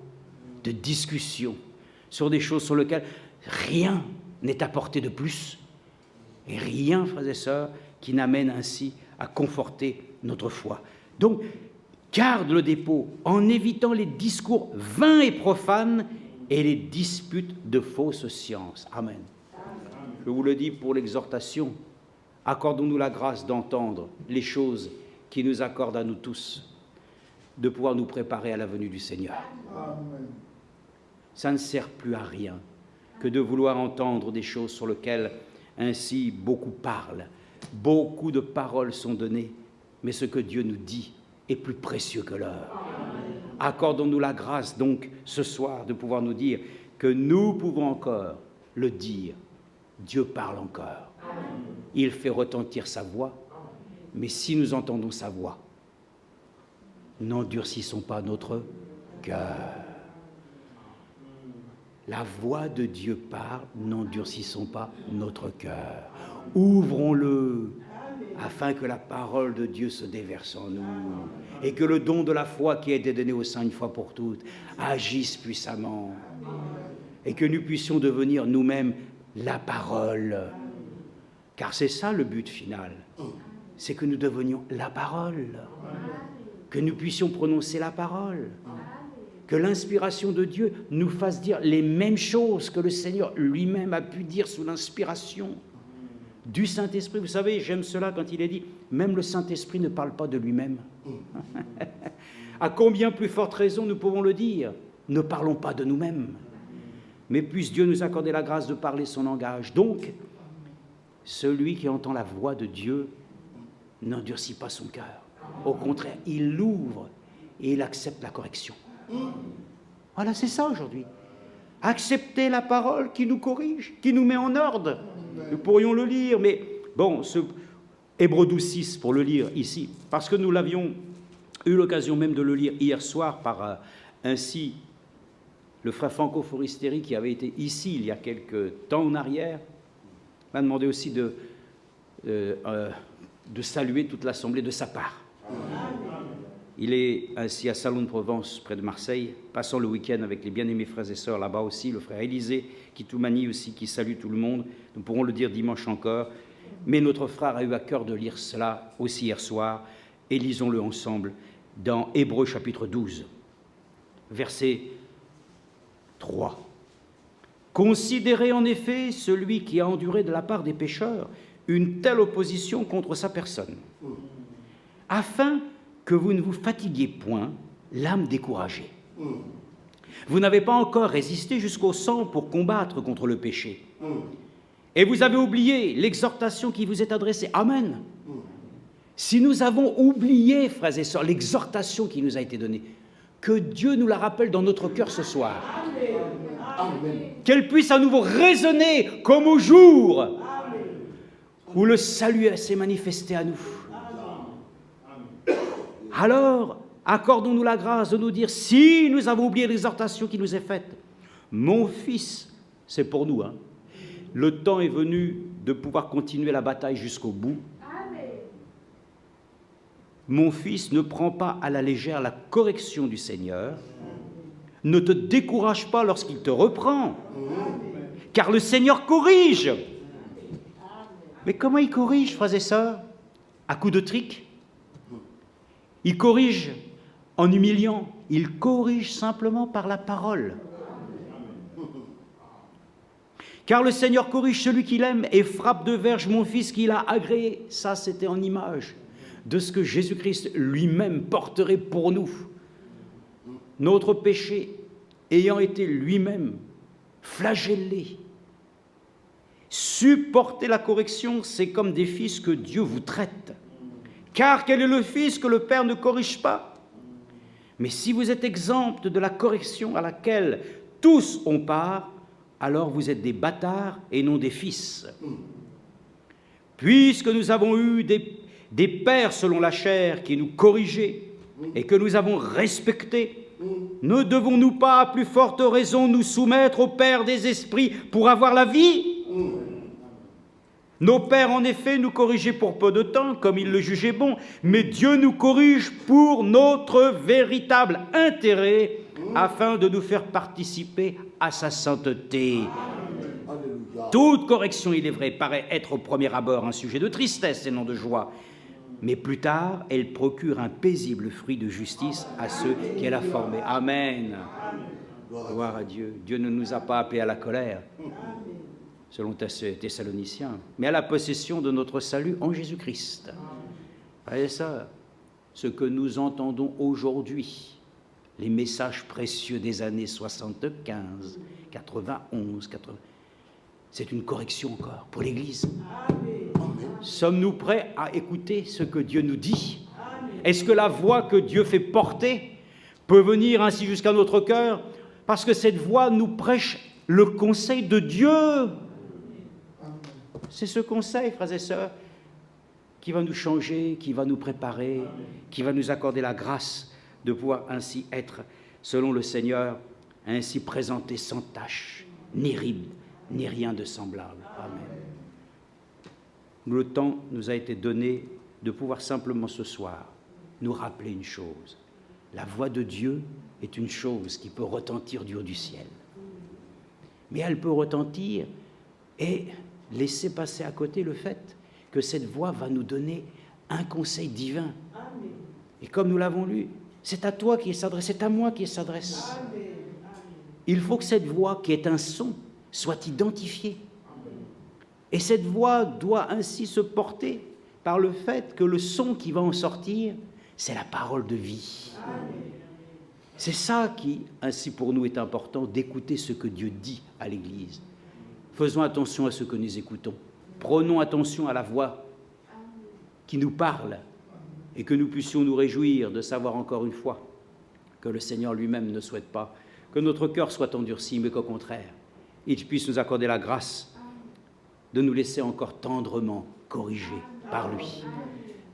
A: de discussions sur des choses sur lesquelles rien n'est apporté de plus et rien, frères et sœurs, qui n'amène ainsi à conforter notre foi. Donc, garde le dépôt en évitant les discours vains et profanes et les disputes de fausses sciences. Amen. Je vous le dis pour l'exhortation, accordons-nous la grâce d'entendre les choses qui nous accordent à nous tous, de pouvoir nous préparer à la venue du Seigneur. Amen. Ça ne sert plus à rien que de vouloir entendre des choses sur lesquelles ainsi beaucoup parlent, beaucoup de paroles sont données, mais ce que Dieu nous dit est plus précieux que l'or. Accordons-nous la grâce donc ce soir de pouvoir nous dire que nous pouvons encore le dire. Dieu parle encore. Il fait retentir sa voix, mais si nous entendons sa voix, n'endurcissons pas notre cœur. La voix de Dieu parle, n'endurcissons pas notre cœur. Ouvrons-le afin que la parole de Dieu se déverse en nous et que le don de la foi qui a été donné aux saints une fois pour toutes agisse puissamment et que nous puissions devenir nous-mêmes la parole. Car c'est ça le but final, c'est que nous devenions la parole, que nous puissions prononcer la parole, que l'inspiration de Dieu nous fasse dire les mêmes choses que le Seigneur lui-même a pu dire sous l'inspiration du Saint-Esprit. Vous savez, j'aime cela quand il est dit, même le Saint-Esprit ne parle pas de lui-même. À combien plus forte raison nous pouvons le dire, ne parlons pas de nous-mêmes, mais puisse Dieu nous accorder la grâce de parler son langage. Donc, celui qui entend la voix de Dieu n'endurcit pas son cœur. Au contraire, il l'ouvre et il accepte la correction. Voilà, c'est ça aujourd'hui. Accepter la parole qui nous corrige, qui nous met en ordre. Nous pourrions le lire, mais bon, ce Hébreux 12:6 pour le lire ici, parce que nous l'avions eu l'occasion même de le lire hier soir par ainsi le frère Franco Foristeri qui avait été ici il y a quelques temps en arrière, m'a demandé aussi de saluer toute l'Assemblée de sa part. Il est ainsi à Salon de Provence, près de Marseille, passant le week-end avec les bien-aimés frères et sœurs là-bas aussi, le frère Élisée, qui tout manie aussi, qui salue tout le monde. Nous pourrons le dire dimanche encore. Mais notre frère a eu à cœur de lire cela aussi hier soir, et lisons-le ensemble dans Hébreux chapitre 12, verset 3. « Considérez en effet celui qui a enduré de la part des pécheurs une telle opposition contre sa personne, afin que vous ne vous fatiguiez point, l'âme découragée. Vous n'avez pas encore résisté jusqu'au sang pour combattre contre le péché. Et vous avez oublié l'exhortation qui vous est adressée. » Amen. Si nous avons oublié, frères et sœurs, l'exhortation qui nous a été donnée, que Dieu nous la rappelle dans notre cœur ce soir. Amen. Qu'elle puisse à nouveau résonner comme au jour où le salut s'est manifesté à nous. Alors, accordons-nous la grâce de nous dire, si nous avons oublié l'exhortation qui nous est faite, mon fils, c'est pour nous, hein, le temps est venu de pouvoir continuer la bataille jusqu'au bout. Mon fils, ne prends pas à la légère la correction du Seigneur. Ne te décourage pas lorsqu'il te reprend, car le Seigneur corrige. Mais comment il corrige, frères et sœurs? À coups de trick? Il corrige en humiliant. Il corrige simplement par la parole. Car le Seigneur corrige celui qu'il aime et frappe de verge mon fils qu'il a agréé. Ça, c'était en image de ce que Jésus-Christ lui-même porterait pour nous. Notre péché ayant été lui-même flagellé. Supporter la correction, c'est comme des fils que Dieu vous traite. Car quel est le fils que le Père ne corrige pas? Mais si vous êtes exempt de la correction à laquelle tous ont part, alors vous êtes des bâtards et non des fils. Puisque nous avons eu des pères selon la chair qui nous corrigeaient et que nous avons respectés, ne devons-nous pas à plus forte raison nous soumettre au Père des esprits pour avoir la vie? Nos pères, en effet, nous corrigeaient pour peu de temps, comme ils le jugeaient bon, mais Dieu nous corrige pour notre véritable intérêt, afin de nous faire participer à sa sainteté. Toute correction, il est vrai, paraît être au premier abord un sujet de tristesse et non de joie, mais plus tard, elle procure un paisible fruit de justice à ceux qu'elle a formés. Amen. Gloire à Dieu. Dieu ne nous a pas appelés à la colère, selon Thessaloniciens, mais à la possession de notre salut en Jésus-Christ. Frères et sœurs, ce que nous entendons aujourd'hui, les messages précieux des années 75, 91, 80, c'est une correction encore pour l'Église. Sommes-nous prêts à écouter ce que Dieu nous dit? Est-ce que la voix que Dieu fait porter peut venir ainsi jusqu'à notre cœur? Parce que cette voix nous prêche le conseil de Dieu. C'est ce conseil, frères et sœurs, qui va nous changer, qui va nous préparer, qui va nous accorder la grâce de pouvoir ainsi être, selon le Seigneur, ainsi présenté sans tache, ni ride, ni rien de semblable. Amen. Le temps nous a été donné de pouvoir simplement ce soir nous rappeler une chose. La voix de Dieu est une chose qui peut retentir du haut du ciel. Mais elle peut retentir et laisser passer à côté le fait que cette voix va nous donner un conseil divin. Et comme nous l'avons lu, c'est à toi qui s'adresse, c'est à moi qui s'adresse. Il faut que cette voix, qui est un son, soit identifiée. Et cette voix doit ainsi se porter par le fait que le son qui va en sortir, c'est la parole de vie. C'est ça qui, ainsi pour nous, est important, d'écouter ce que Dieu dit à l'Église. Faisons attention à ce que nous écoutons. Prenons attention à la voix qui nous parle et que nous puissions nous réjouir de savoir encore une fois que le Seigneur lui-même ne souhaite pas que notre cœur soit endurci, mais qu'au contraire, il puisse nous accorder la grâce de nous laisser encore tendrement corriger par lui,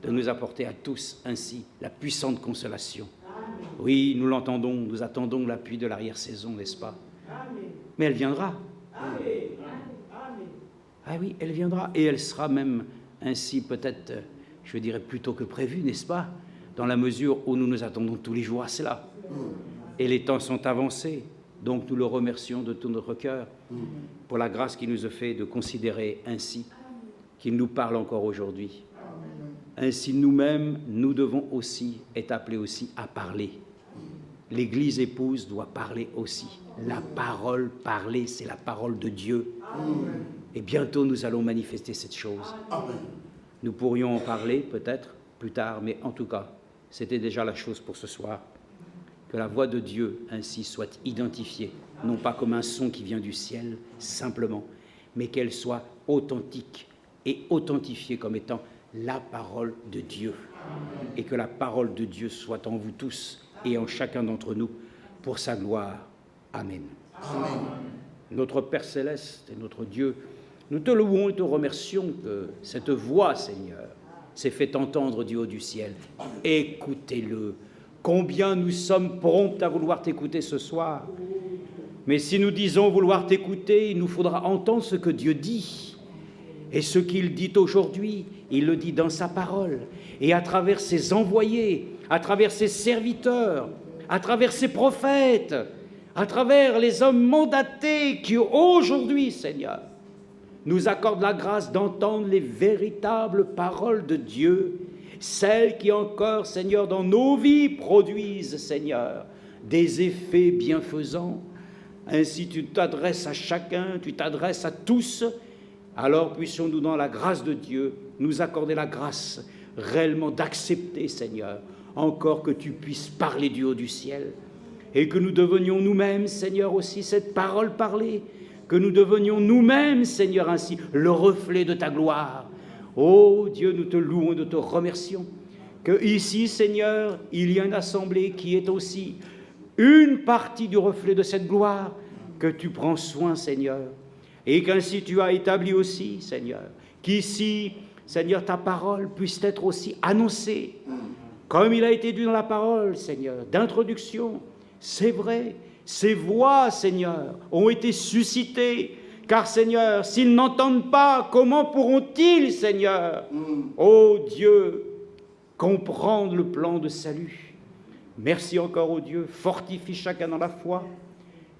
A: de nous apporter à tous ainsi la puissante consolation. Oui, nous l'entendons, nous attendons l'appui de l'arrière-saison, n'est-ce pas? Mais elle viendra. Ah oui, elle viendra, et elle sera même ainsi peut-être, je dirais plutôt que prévue, n'est-ce pas? Dans la mesure où nous nous attendons tous les jours à cela. Et les temps sont avancés, donc nous le remercions de tout notre cœur pour la grâce qu'il nous a fait de considérer ainsi qu'il nous parle encore aujourd'hui. Ainsi, nous-mêmes, nous devons aussi être appelés aussi à parler. L'Église épouse doit parler aussi. La parole parlée, c'est la parole de Dieu. Et bientôt, nous allons manifester cette chose. Nous pourrions en parler peut-être plus tard, mais en tout cas, c'était déjà la chose pour ce soir. Que la voix de Dieu ainsi soit identifiée, non pas comme un son qui vient du ciel, simplement, mais qu'elle soit authentique et authentifiée comme étant la parole de Dieu. Et que la parole de Dieu soit en vous tous et en chacun d'entre nous pour sa gloire. Amen.
B: Amen.
A: Notre Père Céleste et notre Dieu, nous te louons et te remercions que cette voix, Seigneur, s'est fait entendre du haut du ciel. Écoutez-le. Combien nous sommes prompts à vouloir t'écouter ce soir. Mais si nous disons vouloir t'écouter, il nous faudra entendre ce que Dieu dit. Et ce qu'il dit aujourd'hui, il le dit dans sa parole. Et à travers ses envoyés, à travers ses serviteurs, à travers ses prophètes, à travers les hommes mandatés qui aujourd'hui, Seigneur, nous accordent la grâce d'entendre les véritables paroles de Dieu, celles qui encore, Seigneur, dans nos vies produisent, Seigneur, des effets bienfaisants. Ainsi tu t'adresses à chacun, tu t'adresses à tous. Alors puissions-nous, dans la grâce de Dieu, nous accorder la grâce réellement d'accepter, Seigneur, encore que tu puisses parler du haut du ciel, et que nous devenions nous-mêmes, Seigneur, aussi cette parole parlée, que nous devenions nous-mêmes, Seigneur, ainsi le reflet de ta gloire. Ô Dieu, nous te louons et nous te remercions que ici, Seigneur, il y a une assemblée qui est aussi une partie du reflet de cette gloire que tu prends soin, Seigneur, et qu'ainsi tu as établi aussi, Seigneur, qu'ici, Seigneur, ta parole puisse être aussi annoncée, comme il a été dit dans la parole, Seigneur, d'introduction. C'est vrai, ces voix, Seigneur, ont été suscitées, car, Seigneur, s'ils n'entendent pas, comment pourront-ils, Seigneur, ô Dieu, comprendre le plan de salut? Merci encore, ô Dieu, fortifie chacun dans la foi,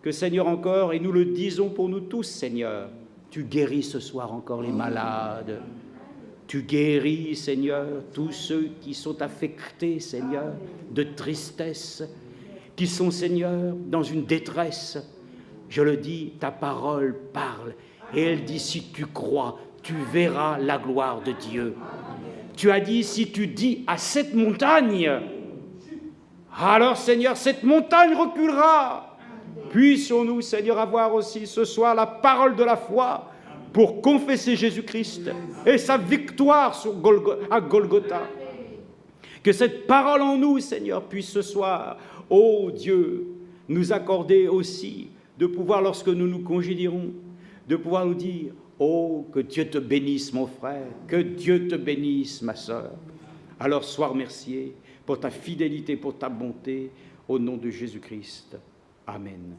A: que, Seigneur, encore, et nous le disons pour nous tous, Seigneur, tu guéris ce soir encore les malades, tu guéris, Seigneur, tous ceux qui sont affectés, Seigneur, de tristesse, qui sont, Seigneur, dans une détresse. Je le dis, ta parole parle, et elle dit, si tu crois, tu verras la gloire de Dieu. Tu as dit, si tu dis à cette montagne, alors, Seigneur, cette montagne reculera. Puissions-nous, Seigneur, avoir aussi ce soir la parole de la foi pour confesser Jésus-Christ et sa victoire à Golgotha. Que cette parole en nous, Seigneur, puisse ce soir, ô Dieu, nous accorder aussi de pouvoir, lorsque nous nous congédierons, de pouvoir nous dire, oh, que Dieu te bénisse, mon frère, que Dieu te bénisse, ma sœur. Alors, sois remercié pour ta fidélité, pour ta bonté, au nom de Jésus-Christ. Amen.